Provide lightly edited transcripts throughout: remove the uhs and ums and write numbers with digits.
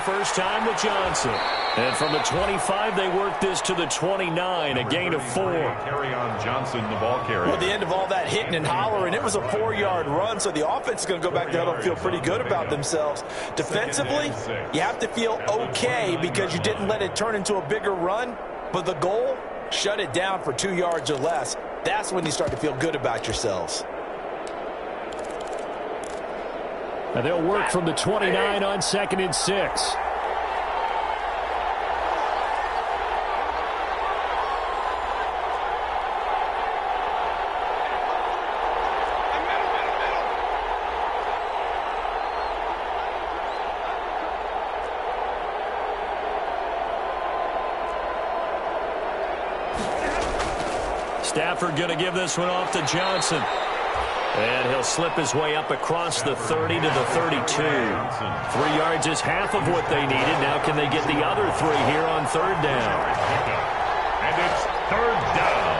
first time with Johnson. And from the 25, they work this to the 29, a gain of 4. Carry on Johnson, the ball carrier. Well, at the end of all that hitting and hollering, it was a 4-yard run, so the offense is going to go back there and feel pretty good about themselves. Defensively, you have to feel okay because you didn't let it turn into a bigger run, but the goal, shut it down for 2 yards or less. That's when you start to feel good about yourselves. And they'll work from the 29 on 2nd and 6. Stafford going to give this one off to Johnson. And he'll slip his way up across the 30 to the 32. 3 yards is half of what they needed. Now can they get the other 3 here on 3rd down? And it's 3rd down.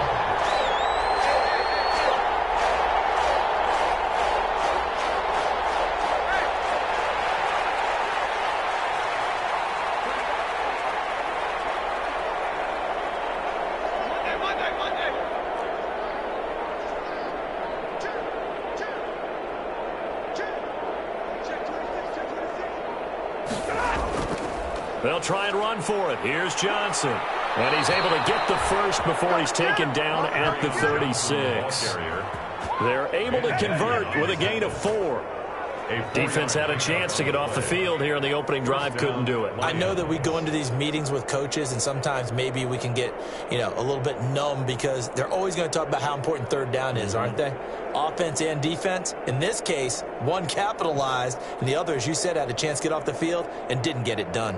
They'll try and run for it. Here's Johnson. And he's able to get the first before he's taken down at the 36. They're able to convert with a gain of 4. Defense had a chance to get off the field here in the opening drive, couldn't do it. I know that we go into these meetings with coaches, and sometimes maybe we can get, a little bit numb because they're always going to talk about how important 3rd down is, aren't they? Offense and defense. In this case, one capitalized, and the other, as you said, had a chance to get off the field and didn't get it done.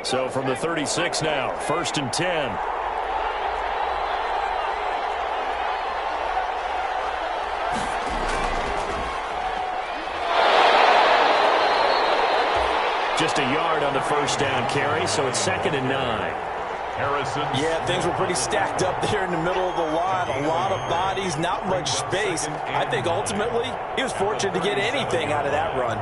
So from the 36 now, 1st and 10. Just a yard on the 1st down carry, so it's 2nd and 9. Harrison. Yeah, things were pretty stacked up there in the middle of the line. A lot of bodies, not much space. I think ultimately he was fortunate to get anything out of that run.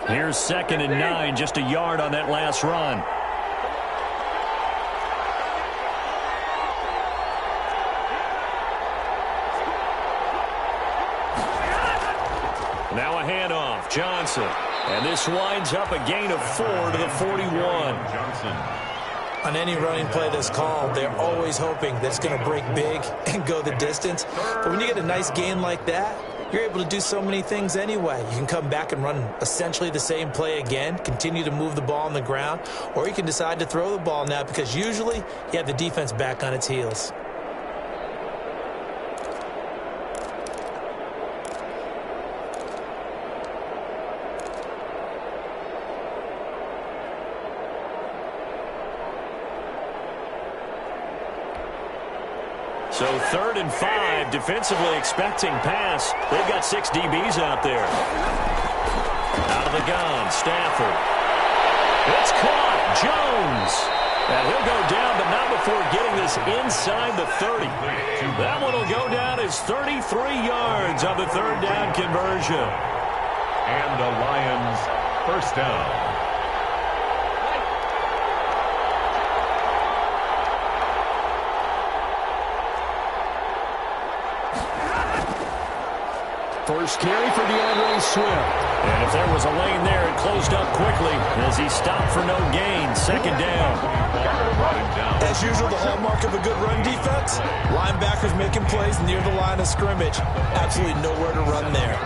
Here's 2nd and 9, just a yard on that last run. Now a handoff, Johnson. And this winds up a gain of 4 to the 41. Johnson. On any running play that's called, they're always hoping that it's going to break big and go the distance. But when you get a nice gain like that, you're able to do so many things anyway. You can come back and run essentially the same play again, continue to move the ball on the ground, or you can decide to throw the ball now because usually you have the defense back on its heels. So 3rd and 5, defensively expecting pass. They've got 6 DBs out there. Out of the gun, Stafford. It's caught, Jones. And he'll go down, but not before getting this inside the 30. That one will go down as 33 yards on the 3rd down conversion. And the Lions, 1st down. First carry for DeAndre Swift. And if there was a lane there, it closed up quickly as he stopped for no gain. 2nd down. As usual, the hallmark of a good run defense, linebackers making plays near the line of scrimmage. Absolutely nowhere to run there.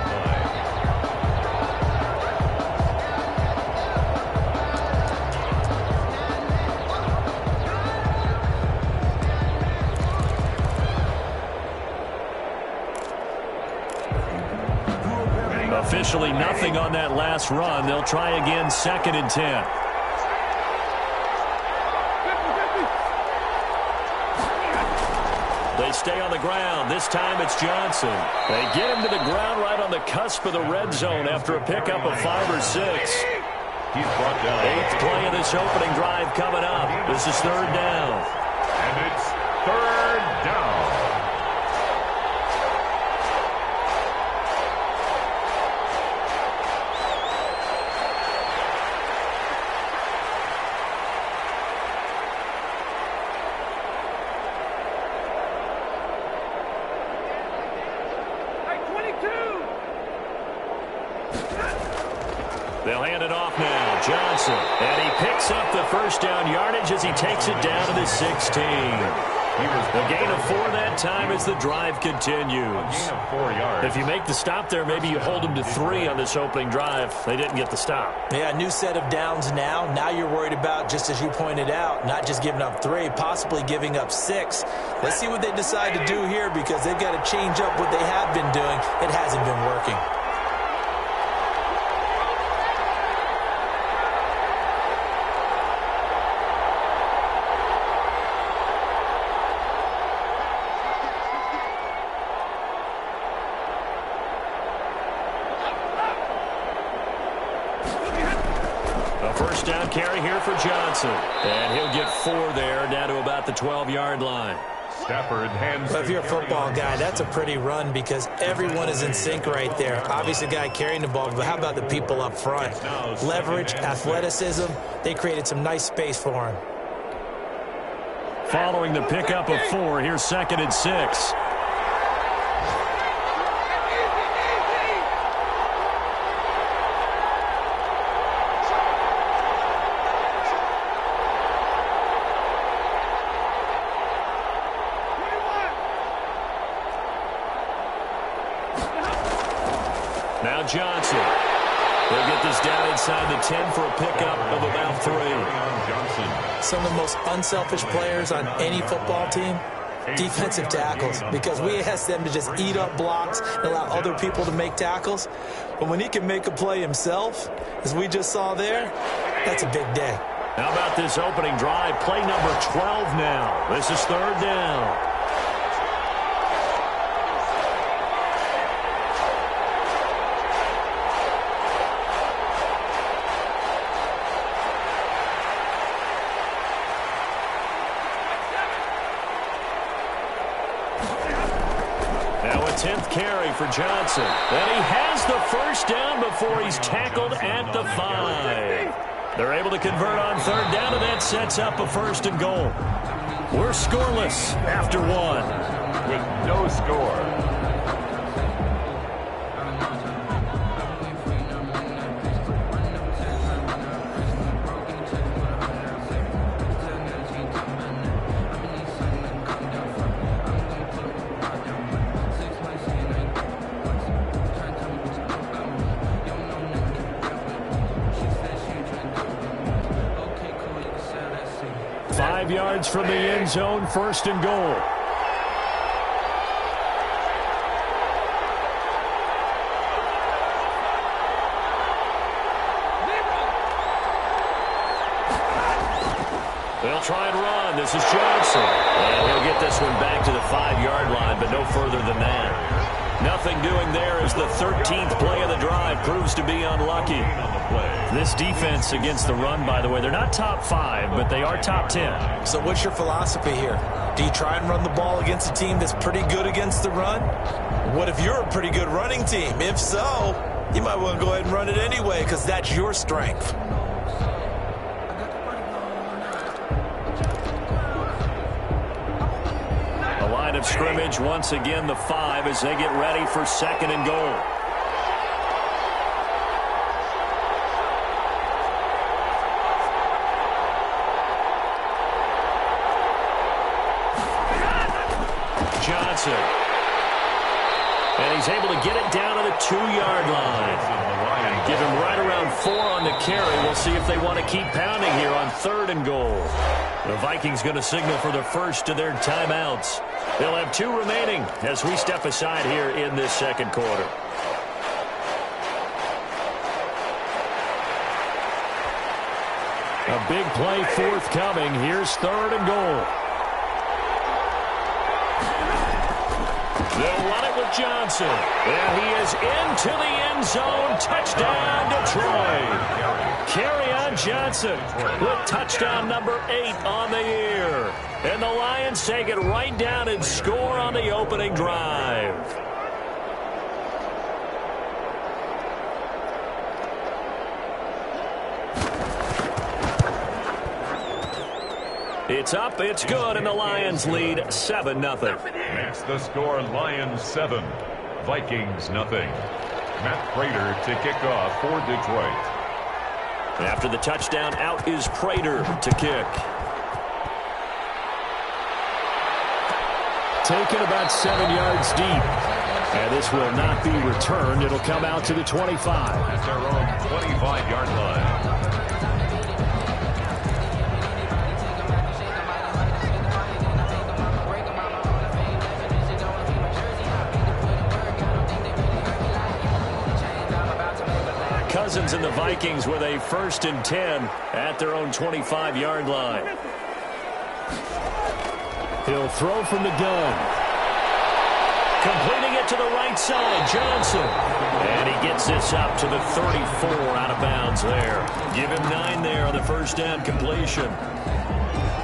Officially nothing on that last run. They'll try again, 2nd and 10. They stay on the ground. This time it's Johnson. They get him to the ground right on the cusp of the red zone after a pickup of 5 or 6. He's brought down. 8th play of this opening drive coming up. This is 3rd down. And it's 3rd down. They'll hand it off now. Johnson. And he picks up the first down yardage as he takes it down to the 16. A gain of 4 that time as the drive continues. A gain of 4 yards. If you make the stop there, maybe you hold them to 3 on this opening drive. They didn't get the stop. Yeah, new set of downs now. Now you're worried about, just as you pointed out, not just giving up 3, possibly giving up 6. Let's see what they decide to do here because they've got to change up what they have been doing. It hasn't been working. First down carry here for Johnson. And he'll get 4 there, down to about the 12-yard line. Stafford hands. Well, if you're a football guy, that's a pretty run because everyone is in sync right there. Obviously, the guy carrying the ball, but how about the people up front? Leverage, athleticism, they created some nice space for him. Following the pickup of 4, here's 2nd and 6. Now Johnson. They'll get this down inside the 10 for a pickup of about 3. Some of the most unselfish players on any football team, defensive tackles, because we ask them to just eat up blocks and allow other people to make tackles. But when he can make a play himself, as we just saw there, that's a big day. How about this opening drive? Play number 12 now. This is 3rd down. Now a 10th carry for Johnson. And he has the first down before he's tackled at the 5. They're able to convert on 3rd down, and that sets up a 1st and goal. We're scoreless after 1. With no score. Yards from the end zone, 1st and goal. They'll try and run. This is Johnson. And he'll get this one back to the 5-yard line, but no further than that. Nothing doing there as the 13th play of the drive proves to be unlucky. This defense against the run, by the way, they're not top 5, but they are top 10. So what's your philosophy here? Do you try and run the ball against a team that's pretty good against the run? What if you're a pretty good running team? If so, you might want to go ahead and run it anyway because that's your strength. The line of scrimmage, once again, the 5 as they get ready for 2nd and goal. Johnson. And he's able to get it down to the 2-yard line. Give him right around 4 on the carry. We'll see if they want to keep pounding here on 3rd and goal. The Vikings going to signal for the first of their timeouts. They'll have 2 remaining as we step aside here in this 2nd quarter. A big play forthcoming. Here's 3rd and goal. They'll run it with Johnson. And he is into the end zone. Touchdown, Detroit. Kerryon Johnson with touchdown number 8 on the year. And the Lions take it right down and score on the opening drive. It's up, it's good, and the Lions lead 7-0. That's the score, Lions 7, Vikings nothing. Matt Prater to kick off for Detroit. After the touchdown, out is Prater to kick. Taken about 7 yards deep. And this will not be returned. It'll come out to the 25. At their own 25-yard line. Cousins and the Vikings with a 1st and 10 at their own 25-yard line. He'll throw from the gun. Completing it to the right side, Johnson. And he gets this up to the 34 out of bounds there. Give him 9 there on the 1st down completion.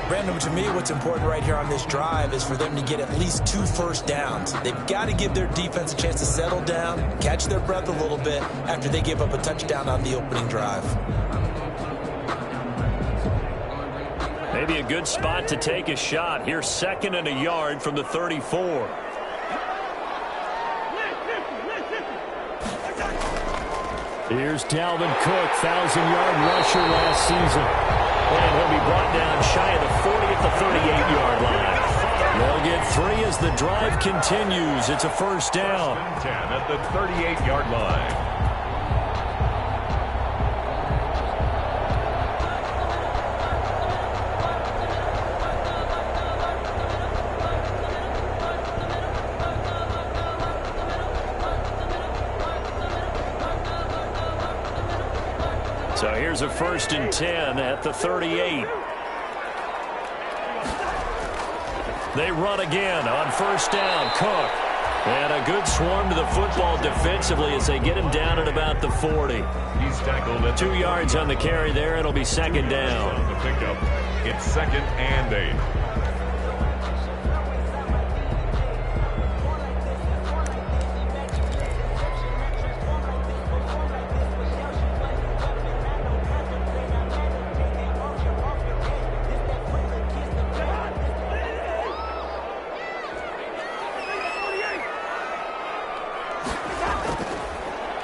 Brandon, to me, what's important right here on this drive is for them to get at least 2 first downs. They've got to give their defense a chance to settle down, catch their breath a little bit after they give up a touchdown on the opening drive. Maybe a good spot to take a shot. Here's 2nd and a yard from the 34. Here's Dalvin Cook, 1,000-yard rusher last season. And he'll be brought down shy of the 40 at the 38-yard line. They'll get 3 as the drive continues. It's a 1st down. 10 at the 38-yard line. So here's a 1st and 10 at the 38. They run again on 1st down. Cook. And a good swarm to the football defensively as they get him down at about the 40. He's tackled at 2 yards on the carry there. It'll be 2nd down. The pickup. It's 2nd and 8.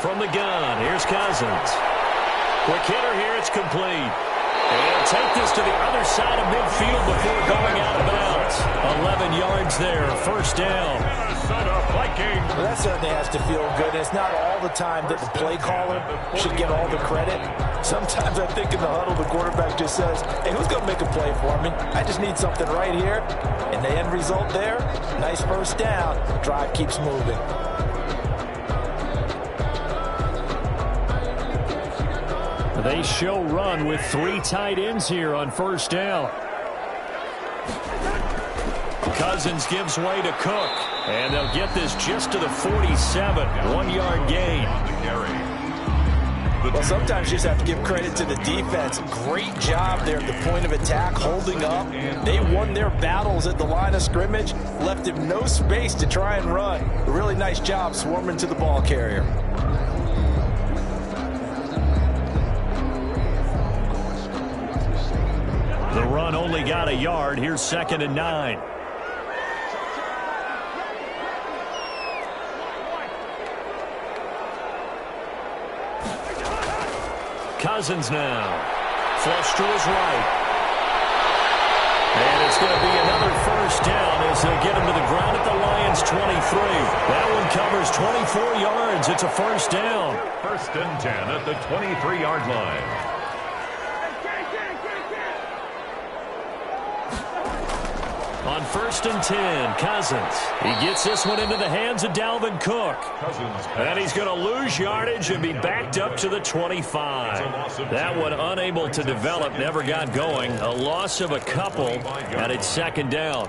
From the gun, here's Cousins. Quick hitter here, it's complete. And take this to the other side of midfield before going out of bounds. 11 yards there, 1st down. Well, that certainly has to feel good. It's not all the time that the play caller should get all the credit. Sometimes I think in the huddle, the quarterback just says, hey, who's going to make a play for me? I just need something right here. And the end result there, nice 1st down. Drive keeps moving. They show run with 3 tight ends here on 1st down. Cousins gives way to Cook. And they'll get this just to the 47. 1-yard gain. Well, sometimes you just have to give credit to the defense. Great job there at the point of attack, holding up. They won their battles at the line of scrimmage, left him no space to try and run. A really nice job swarming to the ball carrier. The run only got a yard. Here's 2nd and 9. Cousins now. Flush to his right. And it's going to be another 1st down as they'll get him to the ground at the Lions 23. That one covers 24 yards. It's a 1st down. 1st and 10 at the 23-yard line. On 1st and 10, Cousins. He gets this one into the hands of Dalvin Cook. And he's going to lose yardage and be backed up to the 25. That one unable to develop, never got going. A loss of a couple, and it's 2nd down.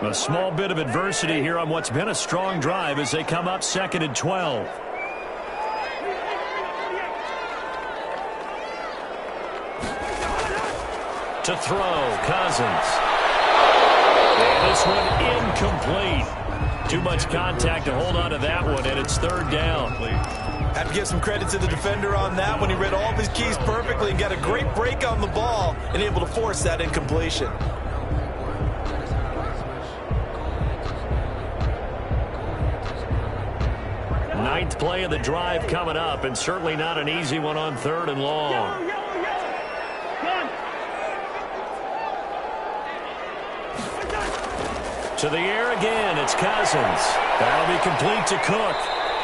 A small bit of adversity here on what's been a strong drive as they come up 2nd and 12. To throw, Cousins. And this one incomplete. Too much contact to hold on to that one, and it's 3rd down. Have to give some credit to the defender on that when he read all of his keys perfectly and got a great break on the ball and able to force that incompletion. Ninth play of the drive coming up, and certainly not an easy one on 3rd and long. To the air again, it's Cousins. That'll be complete to Cook.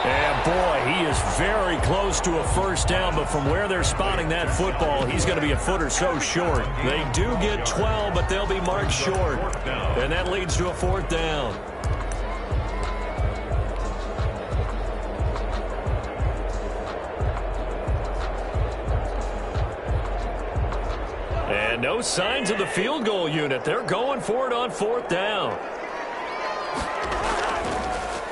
And boy, he is very close to a 1st down, but from where they're spotting that football, he's going to be a foot or so short. They do get 12, but they'll be marked short. And that leads to a 4th down. And no signs of the field goal unit. They're going for it on 4th down.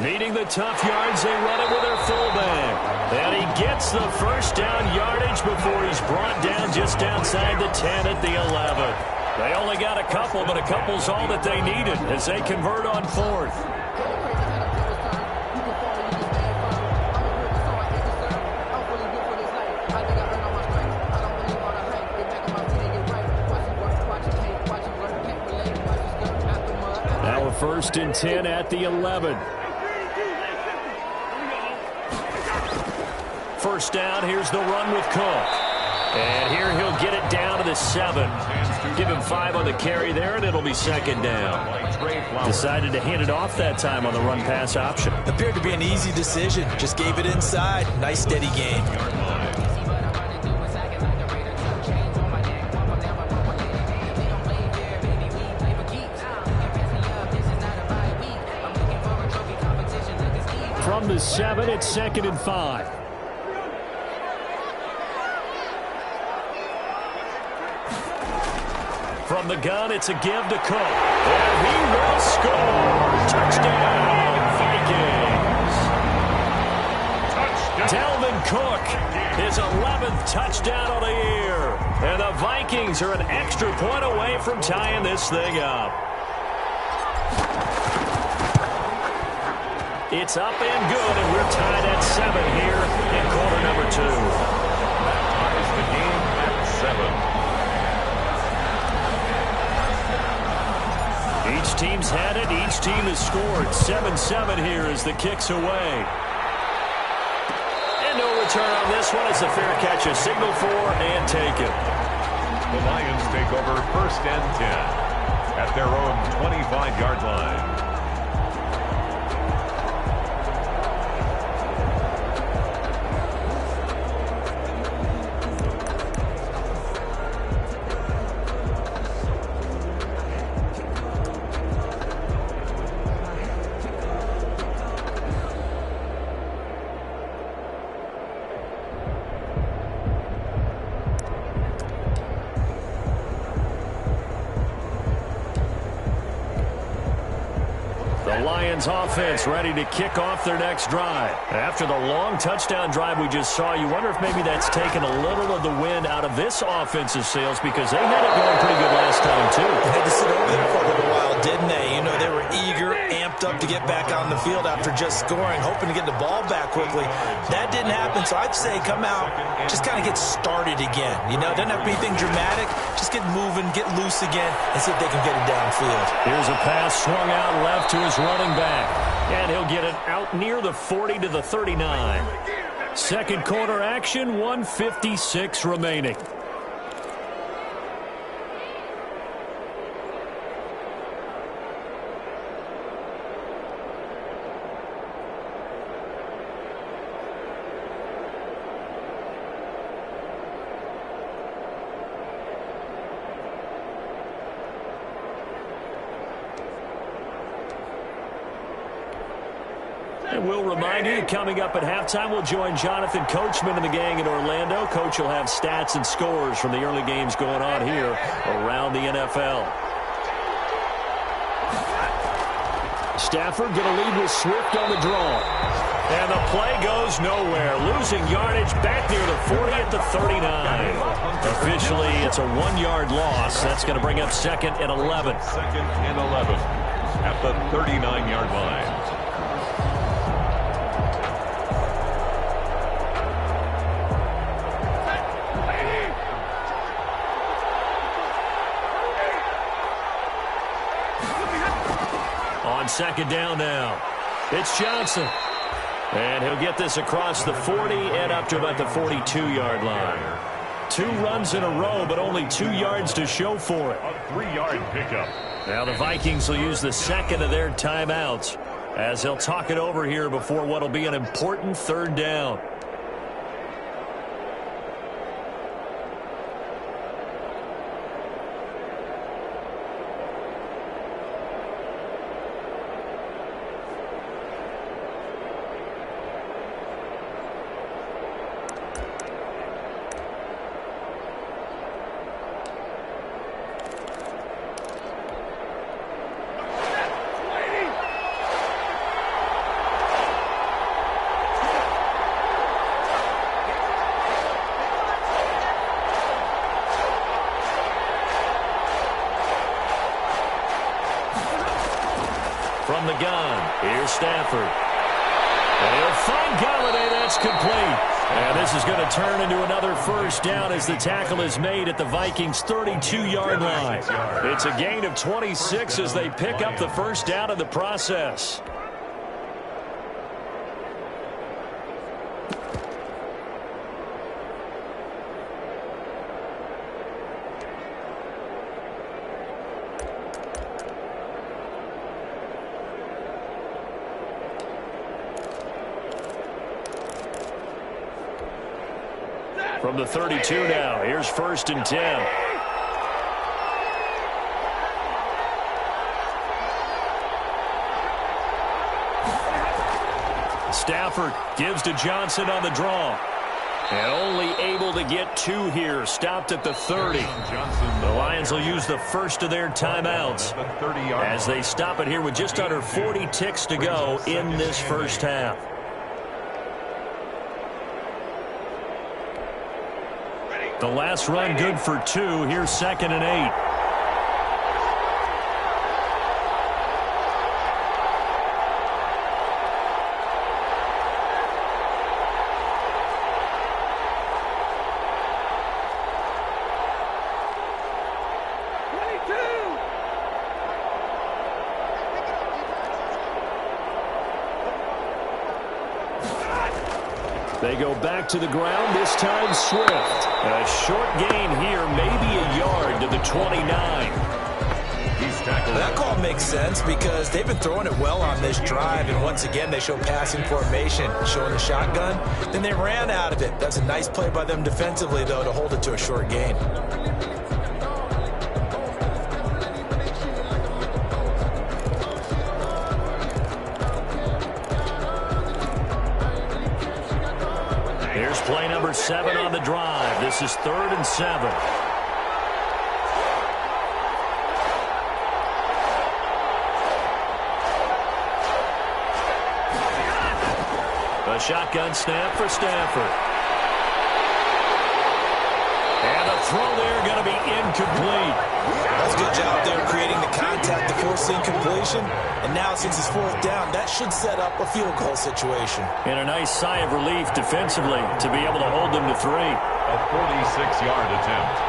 Needing the tough yards, they run it with their fullback. And he gets the 1st down yardage before he's brought down just outside the 10 at the 11. They only got a couple, but a couple's all that they needed as they convert on 4th. Now a 1st and 10 at the 11. 1st down, here's the run with Cook. And here he'll get it down to the 7. Give him 5 on the carry there, and it'll be 2nd down. Decided to hand it off that time on the run-pass option. Appeared to be an easy decision. Just gave it inside. Nice, steady game. From the 7, it's 2nd and 5. From the gun, it's a give to Cook. And he will score. Touchdown, Vikings. Touchdown. Dalvin Cook, his 11th touchdown of the year. And the Vikings are an extra point away from tying this thing up. It's up and good, and we're tied at 7 here in quarter number 2. That ties the game at 7. Each team's had it. Each team has scored. 7-7 here as the kick's away. And no return on this one. It's a fair catch, a signal for, and taken. The Lions take over 1st and 10 at their own 25-yard line. Offense ready to kick off their next drive. After the long touchdown drive we just saw, you wonder if maybe that's taken a little of the wind out of this offensive sails because they had it going pretty good last time, too. They had to sit over there for a little while, didn't they? You know, they were eager, amped up to get back on the field after just scoring, hoping to get the ball back quickly. That didn't happen, so I'd say come out, just kind of get started again. You know, doesn't have to be anything dramatic. Just get moving, get loose again, and see if they can get it downfield. Here's a pass swung out left to his running back. And he'll get it out near the 40 to the 39. Second quarter action, 1:56 remaining. And we'll remind you, coming up at halftime, we'll join Jonathan Coachman and the gang in Orlando. Coach will have stats and scores from the early games going on here around the NFL. Stafford going to lead with Swift on the draw. And the play goes nowhere. Losing yardage back near the 40 at the 39. Officially, it's a 1-yard loss. That's going to bring up 2nd and 11. 2nd and 11 at the 39-yard line. On 2nd down now, it's Johnson. And he'll get this across the 40 and up to about the 42-yard line. 2 runs in a row, but only 2 yards to show for it. A 3-yard pickup. Now the Vikings will use the 2nd of their timeouts as they'll talk it over here before what will be an important 3rd down. From the gun, here's Stafford. And he'll find Galladay. That's complete. And this is going to turn into another 1st down as the tackle is made at the Vikings' 32-yard line. It's a gain of 26 as they pick up the 1st down in the process. From the 32 now, here's 1st and 10. Stafford gives to Johnson on the draw. And only able to get 2 here, stopped at the 30. The Lions will use the 1st of their timeouts as they stop it here with just under 40 ticks to go in this 1st half. The last run good for 2. Here's 2nd and 8. They go back to the ground, this time Swift. A short gain here, maybe a yard to the 29. That call makes sense because they've been throwing it well on this drive, and once again they show passing formation, showing the shotgun. Then they ran out of it. That's a nice play by them defensively, though, to hold it to a short gain. Here's play number 7 on the drive. This is 3rd and 7. A shotgun snap for Stafford. And the throw there going to be incomplete. That's a good job there creating the contact to force the incompletion. And now since it's 4th down, that should set up a field goal situation. And a nice sigh of relief defensively to be able to hold them to 3. A 46-yard attempt.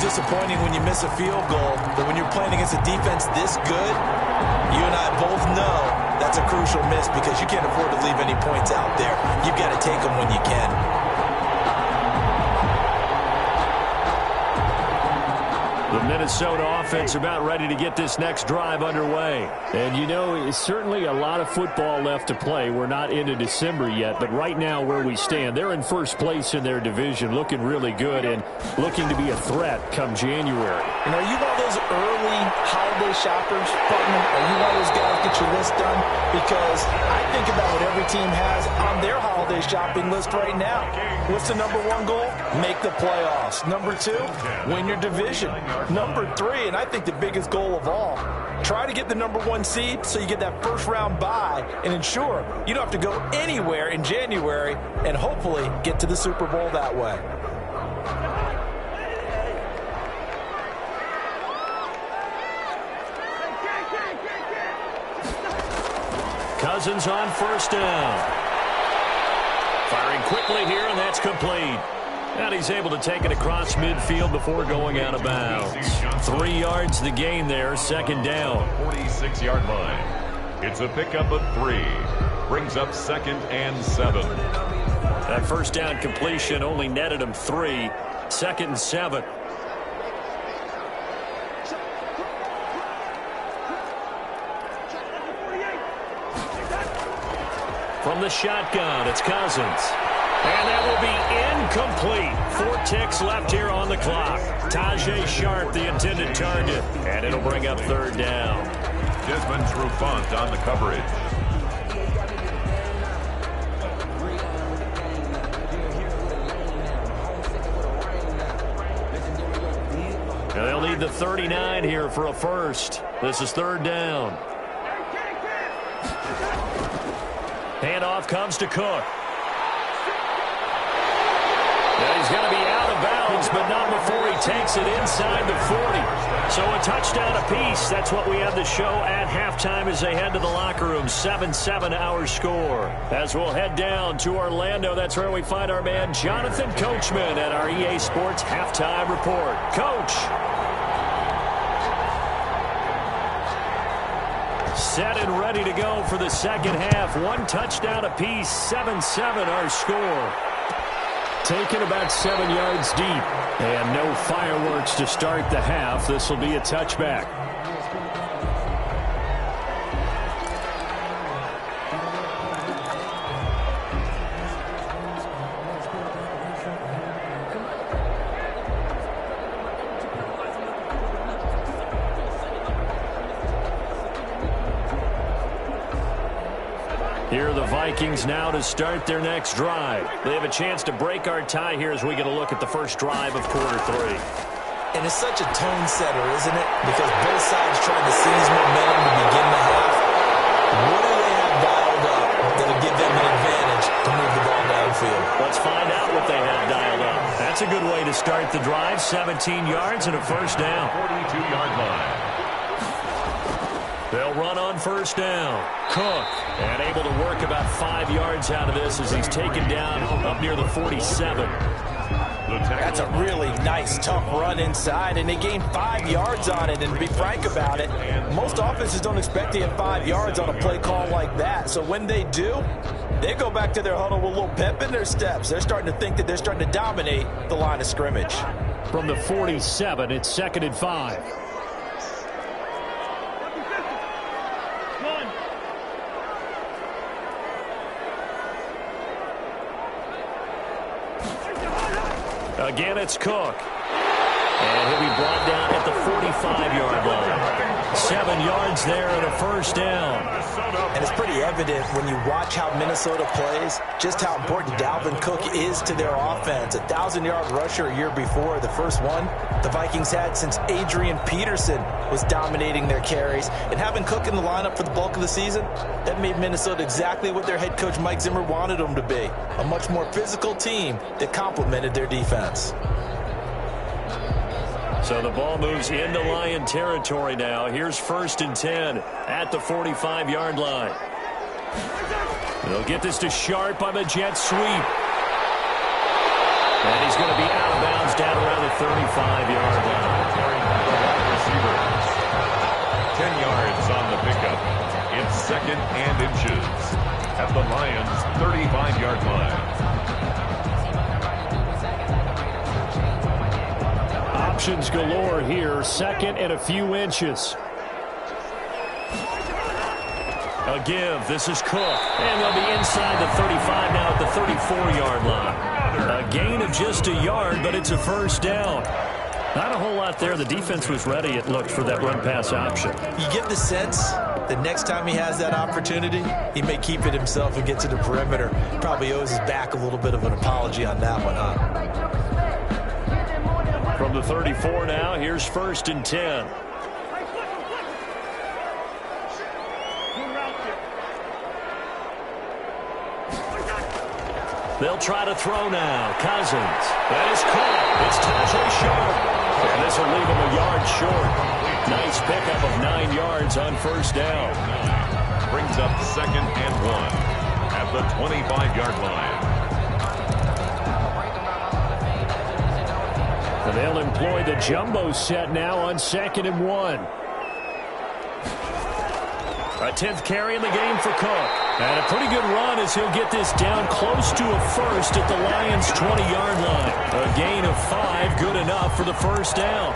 Disappointing when you miss a field goal, but when you're playing against a defense this good, you and I both know that's a crucial miss because you can't afford to leave any points out there. You've got to take them when you can. The Minnesota offense about ready to get this next drive underway. And, you know, it's certainly a lot of football left to play. We're not into December yet, but right now where we stand, they're in first place in their division, looking really good and looking to be a threat come January. And are you one of those early holiday shoppers, partner? Are you one of those guys get your list done? Because I think about what every team has on their holiday shopping list right now. What's the number one goal? Make the playoffs. Number two, win your division. Number three, and I think the biggest goal of all, try to get the number one seed so you get that first round bye and ensure you don't have to go anywhere in January and hopefully get to the Super Bowl that way. Cousins on first down. Firing quickly here, and that's complete. And he's able to take it across midfield before going out of bounds. 3 yards the gain there, second down. 46-yard line. It's a pickup of 3. Brings up 2nd and 7. That first down completion only netted him 3. 2nd and 7. From the shotgun, it's Cousins. And that will be incomplete. 4 ticks left here on the clock. Tajay Sharp, the intended target. And it'll bring up third down. Desmond Trufant on the coverage. Now they'll need the 39 here for a first. This is third down. Handoff comes to Cook. Now he's going to be out of bounds, but not before he takes it inside the 40. So a touchdown apiece. That's what we have to show at halftime as they head to the locker room. 7-7 our score. As we'll head down to Orlando, that's where we find our man Jonathan Coachman at our EA Sports Halftime Report. Coach. Set and ready to go for the second half. 1 touchdown apiece. 7-7 our score. Taken about 7 yards deep. And no fireworks to start the half. This will be a touchback. Here are the Vikings now to start their next drive. They have a chance to break our tie here as we get a look at the first drive of quarter 3. And it's such a tone setter, isn't it? Because both sides trying to seize momentum to begin the half. What do they have dialed up that'll give them an advantage to move the ball downfield? Let's find out what they have dialed up. That's a good way to start the drive. 17 yards and a first down. 42-yard line. They'll run on first down. Cook, and able to work about 5 yards out of this as he's taken down up near the 47. That's a really nice, tough run inside, and they gained 5 yards on it. And to be frank about it, most offenses don't expect to get 5 yards on a play call like that. So when they do, they go back to their huddle with a little pep in their steps. They're starting to think that they're starting to dominate the line of scrimmage. From the 47, it's 2nd and 5. Again, it's Cook. And he'll be brought down at the 45-yard line. 7 yards there and a first down. And it's pretty evident when you watch how Minnesota plays, just how important Dalvin Cook is to their offense. 1,000-yard rusher a year before, the first one the Vikings had since Adrian Peterson was dominating their carries. And having Cook in the lineup for the bulk of the season, that made Minnesota exactly what their head coach Mike Zimmer wanted them to be. A much more physical team that complemented their defense. So the ball moves into Lion territory now. Here's 1st and 10 at the 45-yard line. They'll get this to Sharp on the jet sweep. And he's going to be out of bounds down around the 35-yard line. 10 yards on the pickup. It's 2nd and inches at the Lions' 35-yard line. options galore here. Second and a few inches. A give. This is Cook. And they'll be inside the 35 now at the 34-yard line. A gain of just a yard, but it's a first down. Not a whole lot there. The defense was ready, it looked, for that run-pass option. You get the sense that next time he has that opportunity, he may keep it himself and get to the perimeter. Probably owes his back a little bit of an apology on that one, huh? From the 34 now, here's 1st and 10. They'll try to throw now. Cousins. That is caught. It's Tajay Sharp. And this will leave him a yard short. Nice pickup of 9 yards on first down. Brings up 2nd and 1 at the 25-yard line. And they'll employ the jumbo set now on 2nd and 1. A 10th carry in the game for Cook. And a pretty good run as he'll get this down close to a first at the Lions' 20-yard line. A gain of 5, good enough for the first down.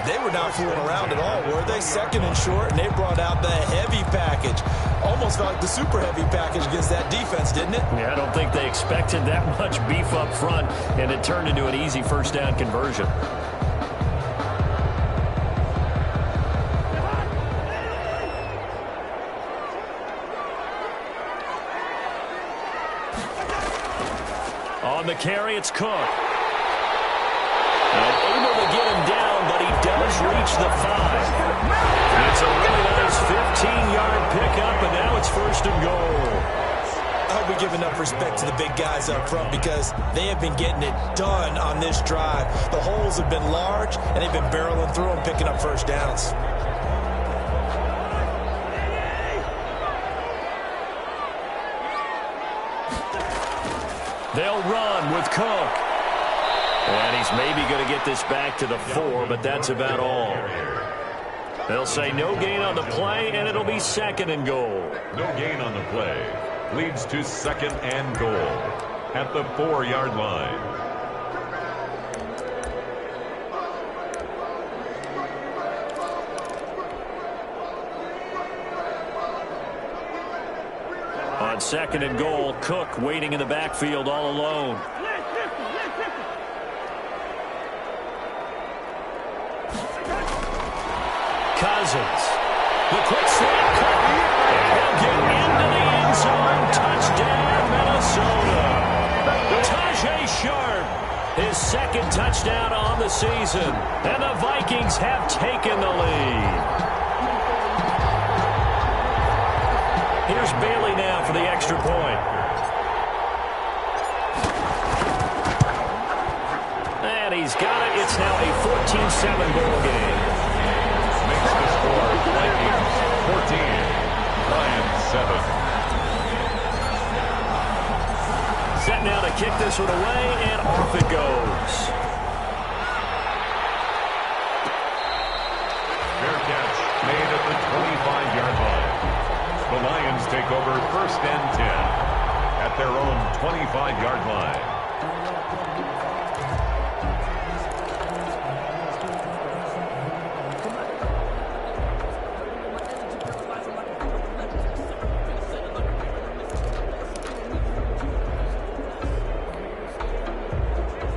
They were not fooling around at all, were they? 2nd and short, and they brought out the heavy package. Almost felt like the super heavy package against that defense, didn't it? Yeah, I don't think they expected that much beef up front, and it turned into an easy first down conversion. On the carry, it's Cook. And able to get him down, but he does reach the 5. It's a really nice 15-yard pickup, and now it's 1st and goal. I hope we give enough respect to the big guys up front because they have been getting it done on this drive. The holes have been large, and they've been barreling through them, picking up first downs. They'll run with Cook. And he's maybe going to get this back to the 4, but that's about all. They'll say no gain on the play, and it'll be 2nd and goal. No gain on the play. Leads to 2nd and goal at the 4-yard line. On 2nd and goal, Cook waiting in the backfield all alone. Cousins. The quick slap cut. And he'll get into the end zone. Touchdown, Minnesota. Tajay Sharp, his 2nd touchdown on the season. And the Vikings have taken the lead. Here's Bailey now for the extra point. And he's got it. It's now a 14-7 ball game. Makes the score Vikings 14, Lions 7. Set now to kick this one away, and off it goes. Fair catch made at the 25-yard line. The Lions take over 1st and 10 at their own 25-yard line.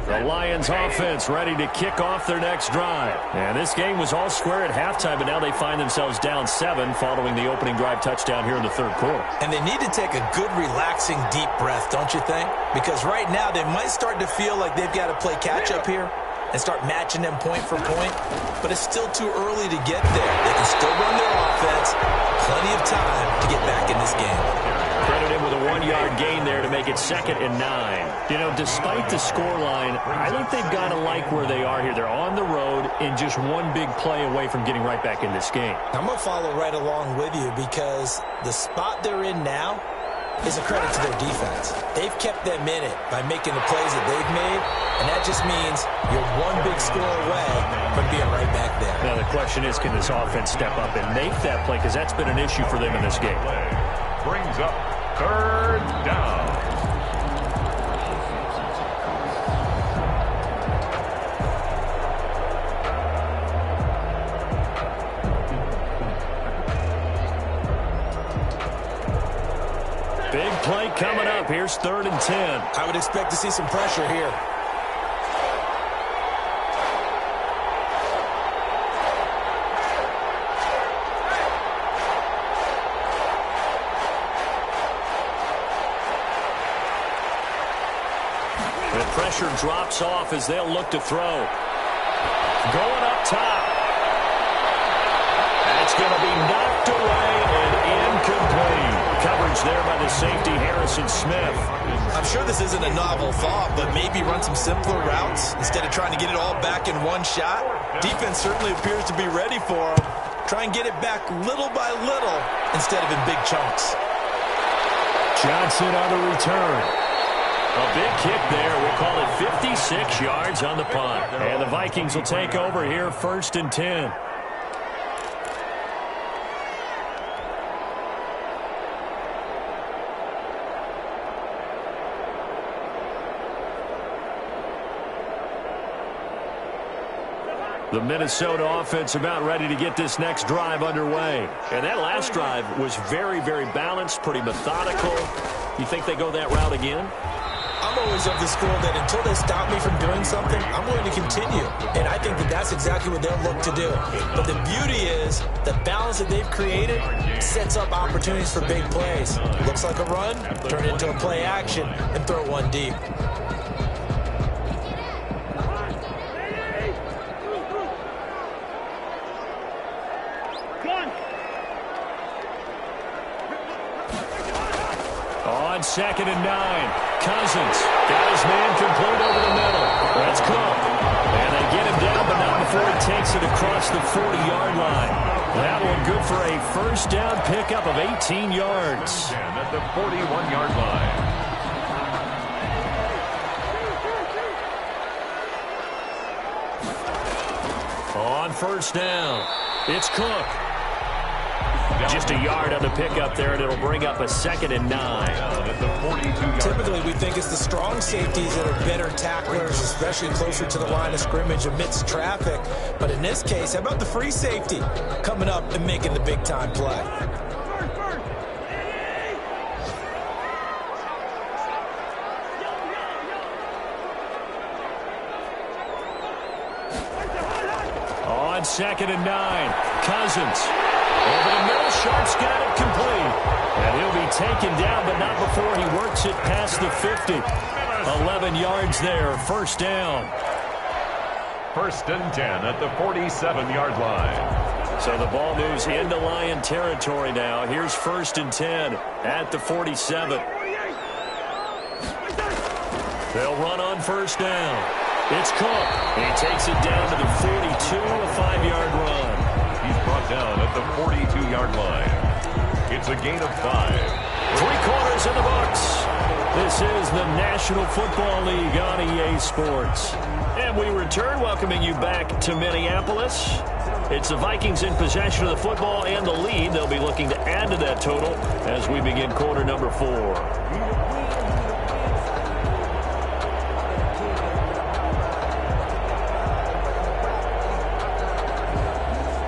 The Lions offense ready to kick off their next drive. And this game was all square at halftime, but now they find themselves down 7 following the opening drive touchdown here in the 3rd quarter. And they need to take a good, relaxing, deep breath, don't you think? Because right now they might start to feel like they've got to play catch-up here and start matching them point for point. But it's still too early to get there. They can still run their offense. Plenty of time to get back in this game. Credit him with a 1-yard gain there to make it 2nd and 9. You know, despite the scoreline, I think they've got to like where they are here. They're on the road and just one big play away from getting right back in this game. I'm going to follow right along with you because the spot they're in now is a credit to their defense. They've kept them in it by making the plays that they've made, and that just means you're one big score away from being right back there. Now the question is, can this offense step up and make that play? Because that's been an issue for them in this game. Brings up 3rd down. Big play coming up. Here's 3rd and 10. I would expect to see some pressure here. The pressure drops off as they'll look to throw. Going up top. That's going to be knocked away and incomplete. Coverage there by the safety, Harrison Smith. I'm sure this isn't a novel thought, but maybe run some simpler routes instead of trying to get it all back in one shot. Defense certainly appears to be ready for him. Try and get it back little by little instead of in big chunks. Johnson on the return. A big kick there. We'll call it 56 yards on the punt. And the Vikings will take over here, 1st and 10. The Minnesota offense about ready to get this next drive underway. And that last drive was very, very balanced, pretty methodical. You think they go that route again? I'm always of the school that until they stop me from doing something, I'm going to continue. And I think that that's exactly what they'll look to do. But the beauty is the balance that they've created sets up opportunities for big plays. Looks like a run, turn it into a play action, and throw one deep. On 2nd and 9, Cousins got his man complete over the middle. That's Cook. And they get him down, but not before he takes it across the 40-yard line. That one good for a 1st down pickup of 18 yards. And at the 41-yard line. On 1st down, it's Cook. Just a yard on the pickup there, and it'll bring up a 2nd and 9. Typically, we think it's the strong safeties that are better tacklers, especially closer to the line of scrimmage amidst traffic. But in this case, how about the free safety coming up and making the big-time play? On 2nd and 9, Cousins. Over the middle, Sharp's got it complete. And he'll be taken down, but not before he works it past the 50. 11 yards there, 1st down. 1st and 10 at the 47-yard line. So the ball moves into Lion territory now. Here's 1st and 10 at the 47. They'll run on 1st down. It's Cook. He takes it down to the 42, a 5-yard run. He's brought down at the 42-yard line. It's a gain of 5. 3/4 in the books. This is the National Football League on EA Sports. And we return, welcoming you back to Minneapolis. It's the Vikings in possession of the football and the lead. They'll be looking to add to that total as we begin quarter number 4.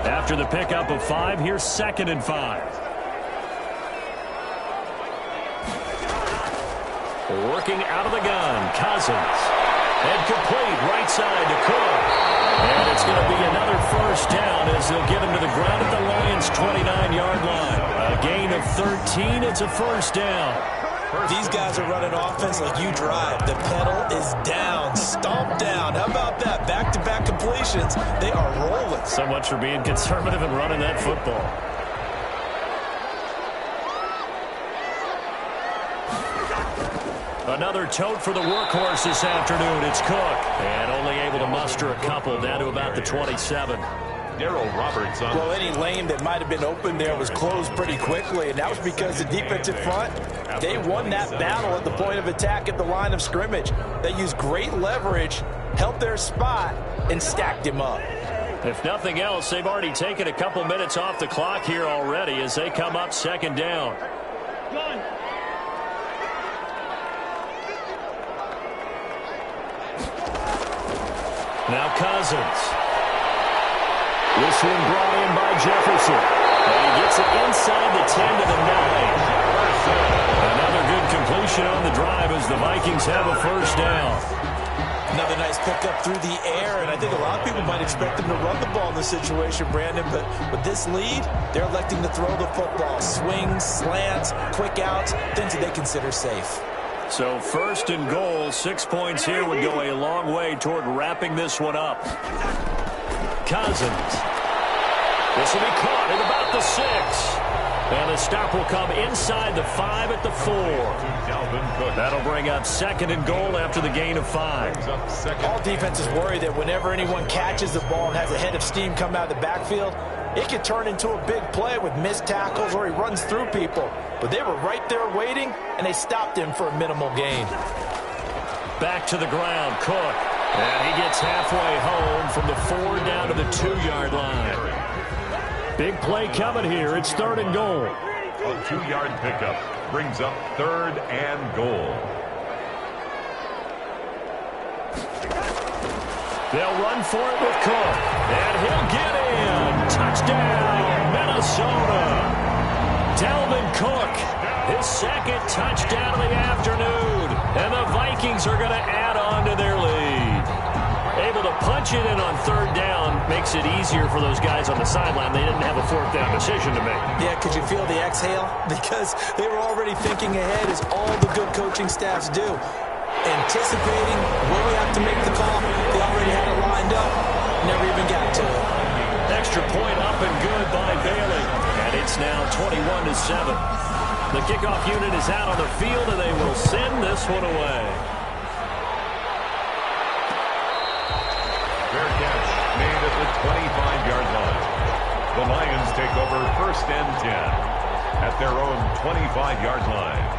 After the pickup of 5, here's 2nd and 5. Working out of the gun, Cousins. And complete, right side to Cook. And it's going to be another 1st down as they'll get him to the ground at the Lions' 29-yard line. A gain of 13, it's a 1st down. These guys are running offense like you drive. The pedal is down, stomp down. How about that? Back-to-back completions. They are rolling. So much for being conservative and running that football. Another tote for the workhorse this afternoon. It's Cook. And only able to muster a couple down to about the 27. Darryl Roberts on. Well, any lane that might have been open there was closed pretty quickly, and that was because the defensive front, they won that battle at the point of attack at the line of scrimmage. They used great leverage, held their spot, and stacked him up. If nothing else, they've already taken a couple minutes off the clock here already as they come up 2nd down. Now Cousins. This one brought in by Jefferson. And he gets it inside the 10 to the 9. Another good completion on the drive as the Vikings have a first down. Another nice pickup through the air, and I think a lot of people might expect them to run the ball in this situation, Brandon, but with this lead, they're electing to throw the football. Swings, slants, quick outs, things that they consider safe. So first and goal, 6 points here would go a long way toward wrapping this one up. Cousins. This will be caught at about the 6. And the stop will come inside the 5 at the 4. That'll bring up second and goal after the gain of 5. All defenses worry that whenever anyone catches the ball and has a head of steam come out of the backfield, it could turn into a big play with missed tackles or he runs through people. But they were right there waiting, and they stopped him for a minimal gain. Back to the ground, Cook. And he gets halfway home from the 4 down to the 2-yard line. Big play coming here. It's third and goal. A 2-yard pickup brings up third and goal. They'll run for it with Cook. And he'll get in. Touchdown, Minnesota. Dalvin Cook, his second touchdown of the afternoon. And the Vikings are going to add on to their lead. Able to punch it in on third down makes it easier for those guys on the sideline. They didn't have a fourth down decision to make. Yeah, could you feel the exhale? Because they were already thinking ahead, as all the good coaching staffs do. Anticipating where we have to make the call. They already had it lined up. Never even got to it. Extra point up and good by Bailey. And it's now 21-7. The kickoff unit is out on the field, and they will send this one away. Fair catch made at the 25-yard line. The Lions take over first and 10 at their own 25-yard line.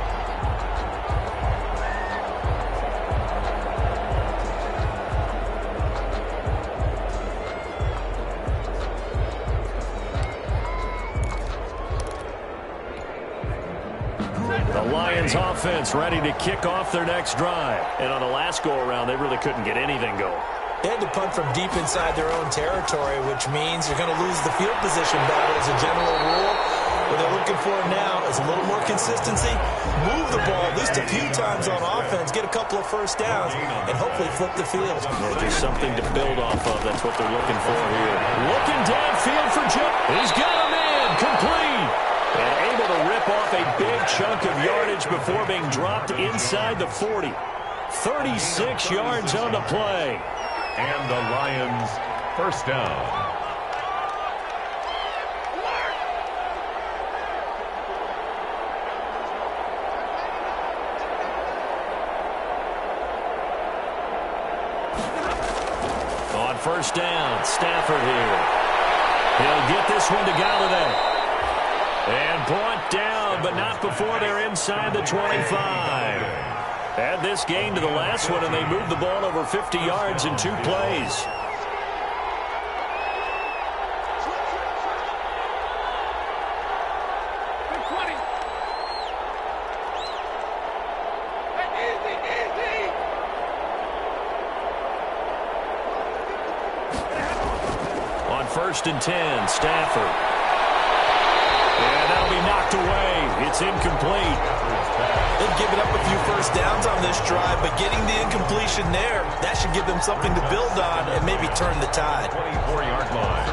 The Lions offense ready to kick off their next drive. And on the last go-around, they really couldn't get anything going. They had to punt from deep inside their own territory, which means you're going to lose the field position battle as a general rule. What they're looking for now is a little more consistency, move the ball at least a few times on offense, get a couple of first downs, and hopefully flip the field. Yeah, just something to build off of. That's what they're looking for here. Looking downfield for Joe. He's got him in. Complete. And able to rip off a big chunk of yardage before being dropped inside the 40. 36 yards on the play. And the Lions first down. On first down, Stafford here. He'll get this one to Galladay. And brought down, but not before they're inside the 25. Add this gain to the last one, and they moved the ball over 50 yards in 2 plays. On first and 10, Stafford. And that'll be knocked away. It's incomplete. They've given up a few first downs on this drive, but getting the incompletion there, that should give them something to build on and maybe turn the tide. 24-yard line.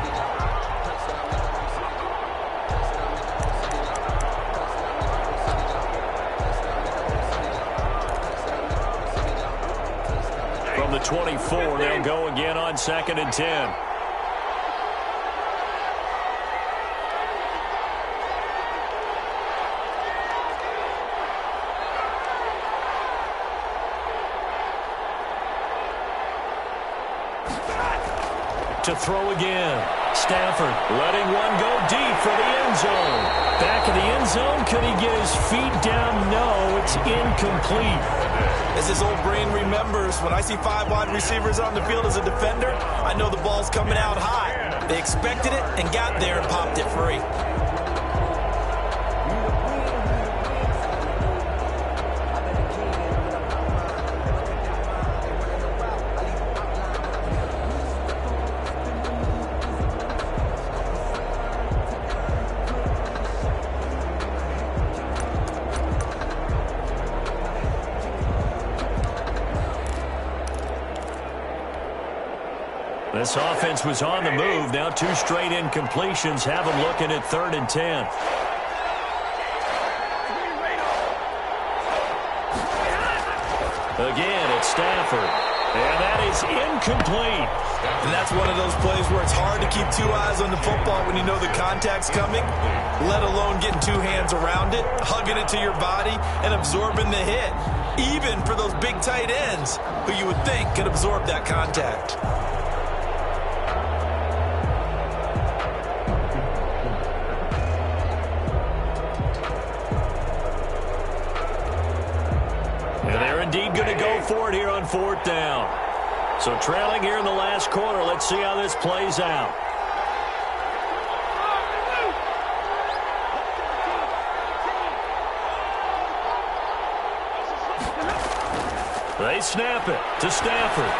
From the 24, they'll go again on second and 10. To throw again. Stafford letting one go deep for the end zone. Back in the end zone. Could he get his feet down? No, it's incomplete. As his old brain remembers, when I see 5 wide receivers on the field as a defender, I know the ball's coming out high. They expected it and got there and popped it free. This offense was on the move. Now 2 straight incompletions have them looking at 3rd and 10. Again, it's Stafford. And that is incomplete. And that's one of those plays where it's hard to keep 2 eyes on the football when you know the contact's coming, let alone getting 2 hands around it, hugging it to your body, and absorbing the hit, even for those big tight ends who you would think could absorb that contact. Indeed going to go for it here on 4th down. So trailing here in the last quarter. Let's see how this plays out. They snap it to Stafford.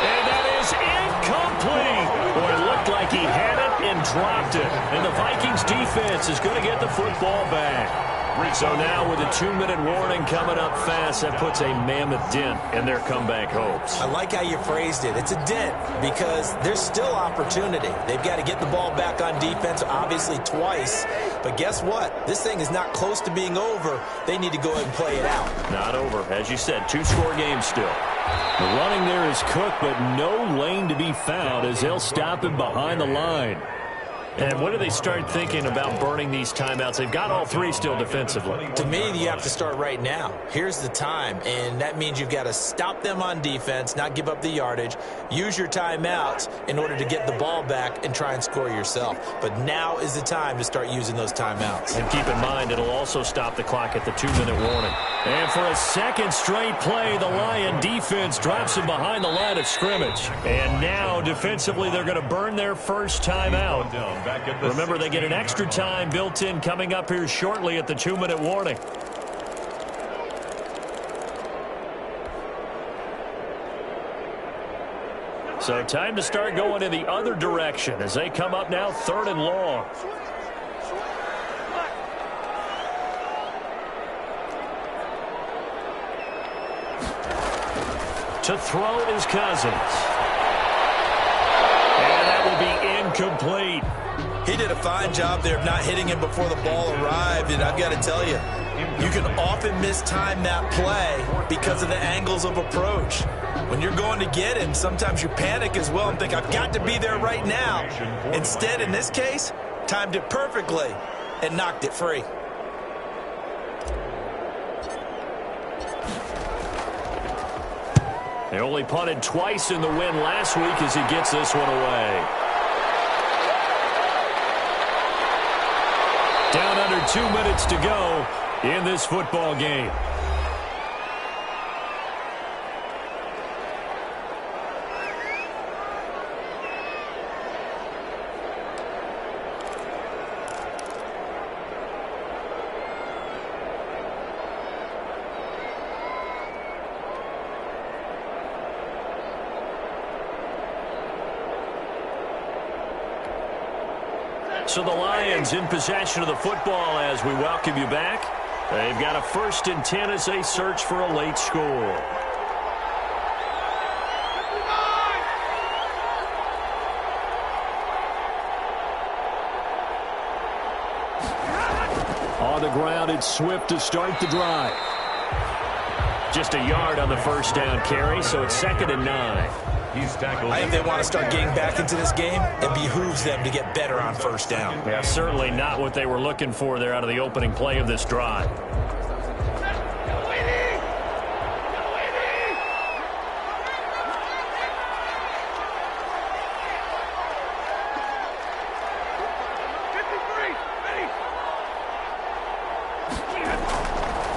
And that is incomplete. Boy, it looked like he had it and dropped it. And the Vikings defense is going to get the football back. So now with a 2-minute warning coming up fast, that puts a mammoth dent in their comeback hopes. I like how you phrased it. It's a dent because there's still opportunity. They've got to get the ball back on defense, obviously twice. But guess what? This thing is not close to being over. They need to go ahead and play it out. Not over. As you said, 2-score game still. The running there is Cook, but no lane to be found as they'll stop him behind the line. And when do they start thinking about burning these timeouts? They've got all 3 still defensively. To me, you have to start right now. Here's the time, and that means you've got to stop them on defense, not give up the yardage, use your timeouts in order to get the ball back and try and score yourself. But now is the time to start using those timeouts. And keep in mind, it'll also stop the clock at the 2-minute warning. And for a second straight play, the Lion defense drops him behind the line of scrimmage. And now, defensively, they're going to burn their first timeout. Remember, they get an extra time built in coming up here shortly at the 2-minute warning. So time to start going in the other direction as they come up now 3rd and long. To throw is Cousins. And that will be incomplete. He did a fine job there of not hitting him before the ball arrived, and I've got to tell you, you can often mistime that play because of the angles of approach. When you're going to get him, sometimes you panic as well and think, I've got to be there right now. Instead, in this case, timed it perfectly and knocked it free. They only punted twice in the win last week as he gets this one away. Down under 2 minutes to go in this football game. So the Lions in possession of the football as we welcome you back. They've got a 1st and 10 as they search for a late score. On the ground, it's Swift to start the drive. Just a yard on the 1st down carry, so it's 2nd and 9. I think they want to start getting back into this game. It behooves them to get better on 1st down. Yeah, certainly not what they were looking for there out of the opening play of this drive.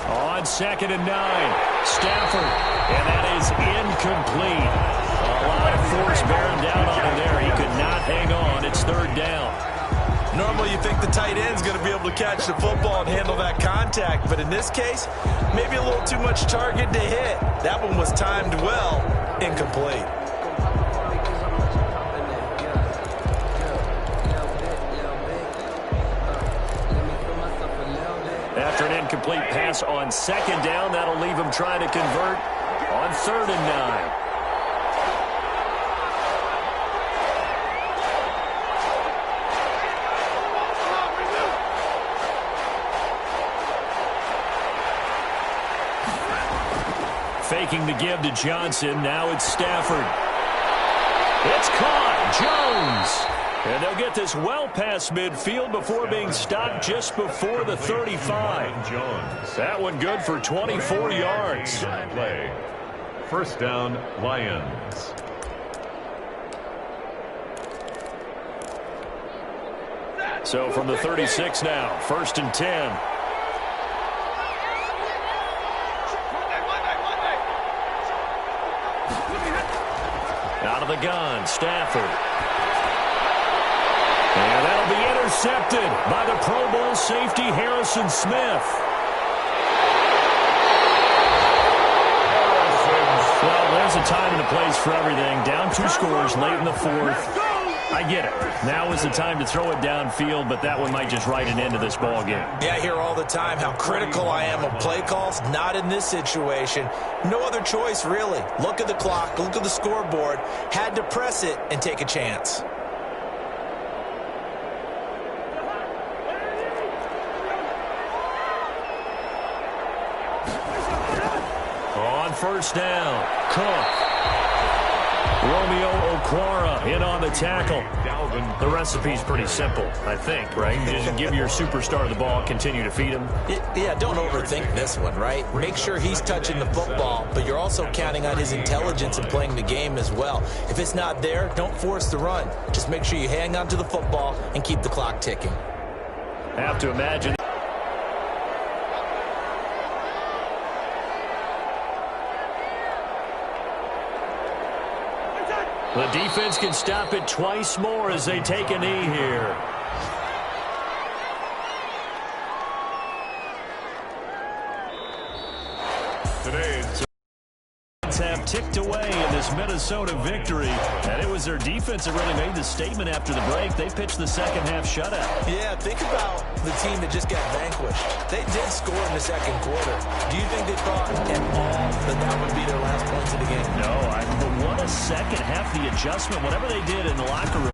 On 2nd and 9, Stafford, and that is incomplete. A lot of force bearing down on him there. He could not hang on. It's 3rd down. Normally you think the tight end's going to be able to catch the football and handle that contact, but in this case, maybe a little too much target to hit. That one was timed well, incomplete. After an incomplete pass on 2nd down, that'll leave him trying to convert on 3rd and 9. faking the give to Johnson. Now it's Stafford. It's caught. Jones. And they'll get this well past midfield before being stopped just before the 35. Jones. That one good for 24 yards. Play. First down, Lions. So from the 36 now, 1st and 10. Out of the gun, Stafford. And that'll be intercepted by the Pro Bowl safety Harrison Smith. Well, there's a time and a place for everything. Down 2 scores late in the 4th. I get it. Now is the time to throw it downfield, but that one might just write an end to this ball game. Yeah, I hear all the time how critical I am of play calls. Not in this situation. No other choice, really. Look at the clock. Look at the scoreboard. Had to press it and take a chance. On first down, Cook. Romeo Okwara in on the tackle. The recipe's pretty simple, I think, right? Just give your superstar the ball, continue to feed him. Yeah, don't overthink this one, right? Make sure he's touching the football, but you're also counting on his intelligence and playing the game as well. If it's not there, don't force the run. Just make sure you hang on to the football and keep the clock ticking. Have to imagine. The defense can stop it twice more as they take a knee here. Today's have ticked away in this Minnesota victory, and it was their defense that really made the statement after the break. They pitched the second half shutout. Yeah, think about the team that just got vanquished. They did score in the second quarter. Do you think they thought at all that that would be their last points of the game? No, but what a second half, the adjustment, whatever they did in the locker room.